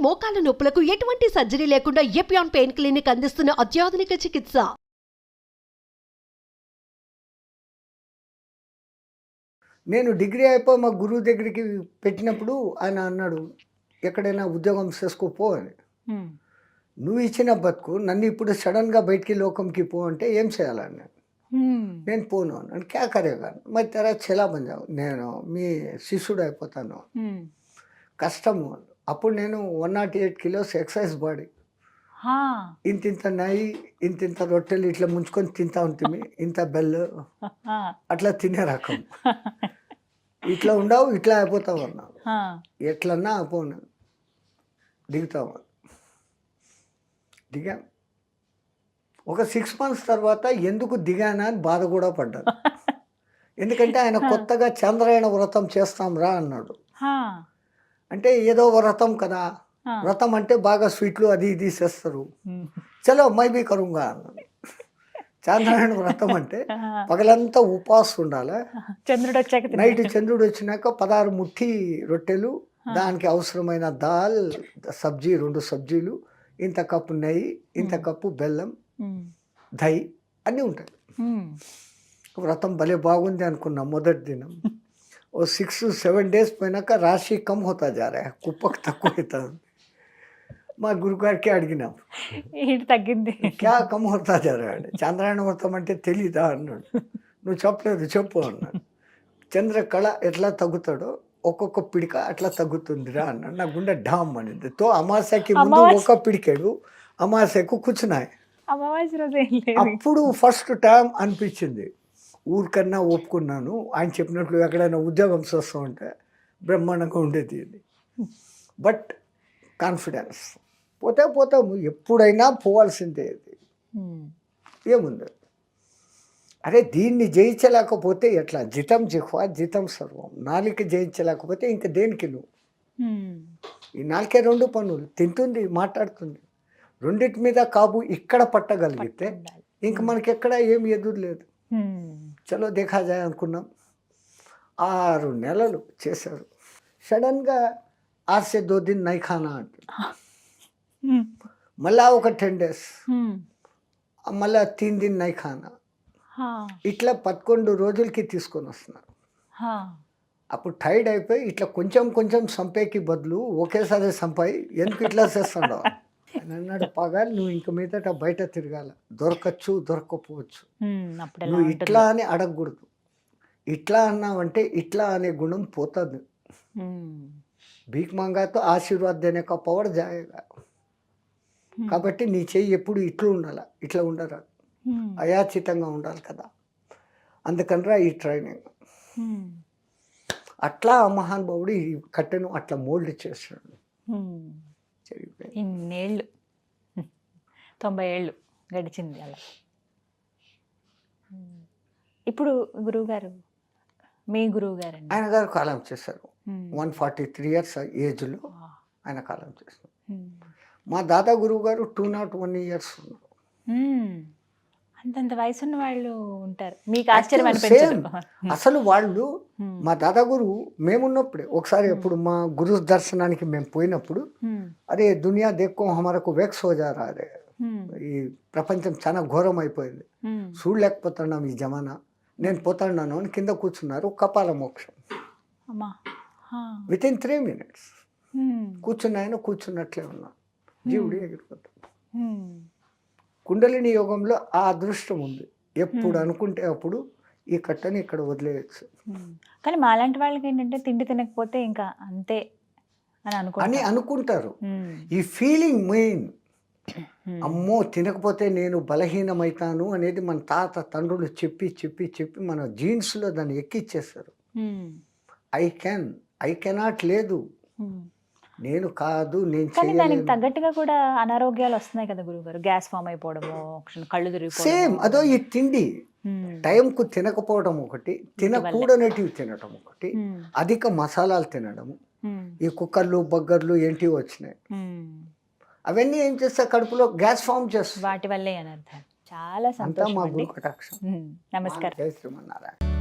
మోకాల నొప్పులకు ఎటువంటి సర్జరీ లేకుండా ఎపియాన్ పెయిన్ క్లినిక్ అందిస్తున్న అత్యాధునిక చికిత్స. నేను డిగ్రీ అయిపోయి మా గురువు దగ్గరికి పెట్టినప్పుడు ఆయన అన్నాడు, ఎక్కడైనా ఉద్యోగం చేసుకోపో అని. నువ్వు ఇచ్చిన బతుకు నన్ను ఇప్పుడు సడన్గా బయటికి లోకంకి పో అంటే ఏం చేయాలన్నాడు. నేను పోను అన్నాడు. క్యా కరేగా మరి తెరా చెలా బంజావు, నేను మీ శిష్యుడు అయిపోతాను. కష్టము. అప్పుడు నేను 108 కిలోస్ ఎక్సైజ్ బాడీ, ఇంత నెయ్యి ఇంత రొట్టెలు ఇట్లా ముంచుకొని తింటా ఉంటుంది, ఇంత బెల్లు అట్లా తినే రకం. ఇట్లా ఉండవు, ఇట్లా అయిపోతావు అన్నా. ఎట్లన్నా అయిపోను, దిగుతావు. దిగా ఒక 6 months తర్వాత ఎందుకు దిగానా అని బాధ కూడా పడ్డాను. ఎందుకంటే ఆయన కొత్తగా చంద్రాయణ వ్రతం చేస్తాం రా అన్నాడు. అంటే ఏదో వ్రతం కదా, వ్రతం అంటే బాగా స్వీట్లు అది ఇది చేస్తారు. చలో మై బీ కరుంగా అన్నాడు. చంద్రాయణ వ్రతం అంటే పగలంతా ఉపవాసం ఉండాలి, చంద్రుడు వచ్చాక నైట్ చంద్రుడు వచ్చినాక 16 ముఠి రొట్టెలు, దానికి అవసరమైన దాల్ సబ్జీ 2 సబ్జీలు, ఇంత కప్పు నెయ్యి, ఇంత కప్పు బెల్లం, దహి అన్నీ ఉంటాయి. వ్రతం భలే బాగుంది అనుకున్నా మొదటి దినం. ఓ 6-7 days పోయినాక రాశి కమ్ హోతా జారా, కుప్పకు తక్కువ అవుతుంది. మా గురుగారికి అడిగినాం, తగ్గింది, క్యా కమ్ హోతా జారా అంటే. చంద్రాయణ వ్రతం అంటే తెలీదా అన్నాడు. నువ్వు చెప్పలేదు, చెప్పు అన్నాడు. చంద్రకళ ఎట్లా తగ్గుతాడో ఒక్కొక్క పిడిక అట్లా తగ్గుతుందిరా అన్నాడు. నా గుండె డామ్ అనింది. తో అమావాస్యకి ముందు ఒక పిడికాడు, అమావాస్యకు కూర్చున్నాయి. అప్పుడు ఫస్ట్ టైం అనిపించింది, ఊరికన్నా ఒప్పుకున్నాను. ఆయన చెప్పినట్లు ఎక్కడైనా ఉద్యోగం చేస్తూ ఉంటే బ్రహ్మాండంగా ఉండేది. బట్ కాన్ఫిడెన్స్, పోతే పోతాము, ఎప్పుడైనా పోవాల్సిందే. ఏముంది, అరే దీన్ని జయించలేకపోతే ఎట్లా? జితం జిహ్వా జితం సర్వం. నాలుక జయించలేకపోతే ఇంక దేనికి నువ్వు? ఈ నాలుకే 2 పనులు, తింటుంది, మాట్లాడుతుంది. రెండింటి మీద కాబు ఇక్కడ పట్టగలిగితే ఇంక మనకి ఎక్కడ ఏమి ఎదురు లేదు. చలో దేఖా జాయ్ అనుకున్నాం. 6 నెలలు చేశారు. సడన్గా 8 से 2 दिन నై ఖానా అంట. మళ్ళా ఒక 10 days, మళ్ళా 3 दिन నై ఖానా. ఇట్లా 11 రోజులకి తీసుకొని వస్తున్నారు. అప్పుడు టైర్డ్ అయిపోయి ఇట్లా కొంచెం కొంచెం సంపేకి బదులు ఒకేసారి సంపాయి ఎందుకు ఇట్లా చేస్తుండవు అని అన్నాడు. పగాలి నువ్వు ఇంక మీదట బయట తిరగాల, దొరకచ్చు దొరకపోవచ్చు, నువ్వు ఇట్లా అని అడగకూడదు. ఇట్లా అన్నావంటే ఇట్లా అనే గుణం పోతుంది. భీక్ మంగాతో ఆశీర్వాద్ దేనే కా పవర్ జాయేగా. కాబట్టి నీ చెయ్యి ఎప్పుడు ఇట్లా ఉండాల, ఇట్లా ఉండరా, అయాచితంగా ఉండాలి కదా. అందుకనరా ఈ ట్రైనింగ్. అట్లా ఆ మహానుభావుడు ఈ కట్టెను అట్లా మోల్డ్ చేస్తాడు. ఇన్నేళ్ళు, 90 ఏళ్ళు గడిచింది అలా. ఇప్పుడు గురువుగారు, మీ గురువు గారు ఆయన గారు కాలం చేశారు. 143 years ఏజ్లో ఆయన కాలం చేశారు. మా దాదా గురువు గారు 201 years ఉన్నారు. అంతంత వయసున్న వాళ్ళు ఉంటారు. మీకు ఆశ్చర్యం అనిపించదు? అసలు వాళ్ళు మా దాదా గురువు మేమున్నప్పుడే ఒకసారి ఎప్పుడు మా గురు దర్శనానికి మేము పోయినప్పుడు, అరే దునియా దేక్కో హమారకు వెక్స్ హో జా రా రే, ఈ ప్రపంచం చాలా ఘోరం అయిపోయింది, చూడలేకపోతున్నాం ఈ జమానా, నేను పోతాను అని కింద కూర్చున్నారు. కపాల మోక్షం విత్ ఇన్ 3 minutes కూర్చున్నాయన కూర్చున్నట్లే ఉన్నా, జీవుడు ఎగిరిపోతాడు. కుండలిని యోగంలో ఆ అదృష్టం ఉంది. ఎప్పుడు అనుకుంటే అప్పుడు ఈ కట్టని ఇక్కడ వదిలేయచ్చు. కానీ మాలాంటి వాళ్ళకి ఏంటంటే తిండి తినకపోతే ఇంకా అంతే అని అనుకుంటారు. ఈ ఫీలింగ్ మెయిన్. అమ్మో తినకపోతే నేను బలహీనమవుతాను అనేది మన తాత తండ్రులు చెప్పి చెప్పి చెప్పి మన జీన్స్లో దాన్ని ఎక్కిచ్చేస్తారు. ఐ కెనాట్ లేదు, నేను కాదు, నేను కానీ దానికి తగ్గట్టుగా కూడా అనారోగ్యాలు వస్తున్నాయి కదా గురువుగారు. గ్యాస్ ఫామ్ అయిపోవడము, కళ్ళు తిరిగిపోవడం. సేమ్ అదో ఈ తిండి టైంకు తినకపోవడం ఒకటి, తినకూడనటివి తినడం ఒకటి, అధిక మసాలాలు తినడము, ఈ కుక్కర్లు బగ్గర్లు ఏంటివి వచ్చినాయి, అవన్నీ ఏం చేస్తే కడుపులో గ్యాస్ ఫామ్ చేస్తుంది. వాటి వల్లే అనర్థం. చాలా సంతోషం. మా గురు కటాక్షం. నమస్కారం. జై శ్రీమన్నారాయణ.